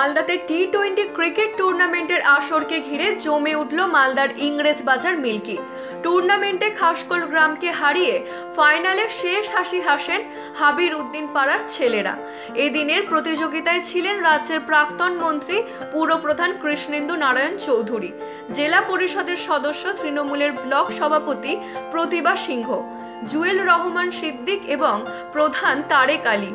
মালদাতে টি-20 ক্রিকেট টুর্নামেন্টের আসরকে ঘিরে জমে উঠল মালদার ইংরেজবাজার মিল্কি। টুর্নামেন্টে খাসকোল গ্রামকে হারিয়ে ফাইনালে শেষ হাসি হাসেন হাবির উদ্দিন পাড়ার ছেলেরা। এদিনের প্রতিযোগিতায় ছিলেন রাজ্যের প্রাক্তন মন্ত্রী পুরপ্রধান কৃষ্ণেন্দু নারায়ণ চৌধুরী, জেলা পরিষদের সদস্য তৃণমূলের ব্লক সভাপতি প্রতিভা সিংহ, জুয়েল রহমান সিদ্দিক এবং প্রধান তারেক আলী।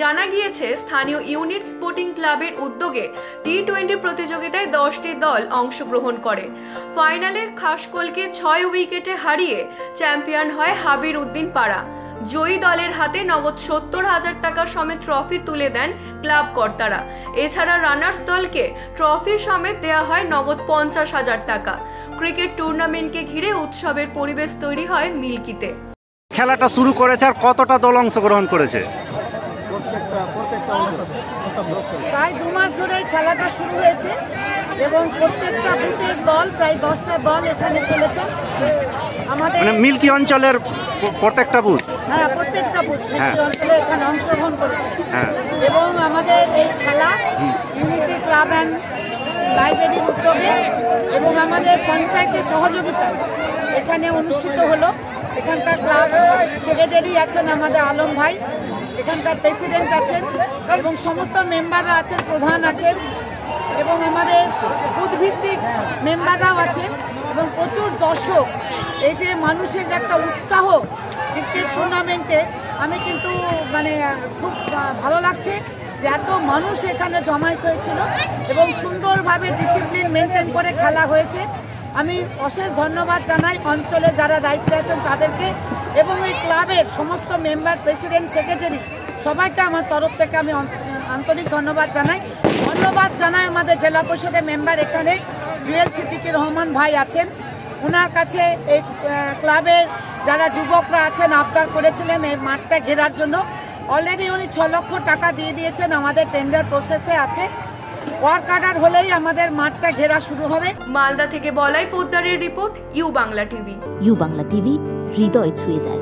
জানা গিয়েছে, স্থানীয় ইউনিট স্পোর্টিং ক্লাবের উদ্যোগে টি-20 প্রতিযোগিতায় 10টি দল অংশগ্রহণ করে। ফাইনালে খাসকোলকে 6 উইকেটে হারিয়ে চ্যাম্পিয়ন হয় হাবির উদ্দিন পাড়া। জয়ী দলের হাতে নগদ 70,000 টাকা সমেত ট্রফি তুলে দেন ক্লাব কর্তারা। এছাড়া রানার্স দলকে ট্রফি সমেত দেওয়া হয় নগদ 50,000 টাকা। ক্রিকেট টুর্নামেন্টকে ঘিরে উৎসবের পরিবেশ তৈরি হয় মিল্কিতে। খেলাটা শুরু করেছে আর কতটা দল অংশগ্রহণ করেছে? প্রায় 2 মাস ধরে খেলাটা শুরু হয়েছে এবং প্রত্যেকটা বুথের দল প্রায় 10টা দল এখানে খেলেছে। আমাদের মিল্কি অঞ্চলের প্রত্যেকটা বুথ, হ্যাঁ প্রত্যেকটা বুথ মিল্কি অঞ্চলে এখানে অংশগ্রহণ করেছে। এবং আমাদের এই খেলা ইউনিটি ক্লাব অ্যান্ড লাইব্রেরির উদ্যোগে এবং আমাদের পঞ্চায়েতের সহযোগিতায় এখানে অনুষ্ঠিত হলো। এখানকার ক্লাব সেক্রেটারি আছেন আমাদের আলম ভাই, এখানকার প্রেসিডেন্ট আছেন এবং সমস্ত মেম্বাররা আছেন, প্রধান আছেন এবং আমাদের বুথভিত্তিক মেম্বাররাও আছেন এবং প্রচুর দর্শক। এই যে মানুষের একটা উৎসাহ ক্রিকেট টুর্নামেন্টে, আমি কিন্তু খুব ভালো লাগছে যে এত মানুষ এখানে জমায়েত হয়েছিল এবং সুন্দরভাবে ডিসিপ্লিন মেনটেন করে খেলা হয়েছে। আমি অশেষ ধন্যবাদ জানাই অঞ্চলে যারা দায়িত্বে আছেন তাদেরকে এবং এই ক্লাবের সমস্ত মেম্বার, প্রেসিডেন্ট, সেক্রেটারি সবাইকে আমার তরফ থেকে আমি আন্তরিক ধন্যবাদ জানাই। ধন্যবাদ জানাই আমাদের জেলা পরিষদের মেম্বার এখানে জুয়েল সিদ্দিকুর রহমান ভাই আছেন। ওনার কাছে এই ক্লাবের যারা যুবকরা আছেন আবদার করেছিলেন এই মাঠটা ঘেরার জন্য। অলরেডি উনি 6 লক্ষ টাকা দিয়ে দিয়েছেন, আমাদের টেন্ডার প্রসেসে আছে। ওয়ার্ক অর্ডার হলেই আমাদের মাঠটা ঘেরা শুরু হবে। মালদা থেকে বলাই পোদ্দারের report, U Bangla TV. U Bangla TV, হৃদয় ছুঁয়ে যায়।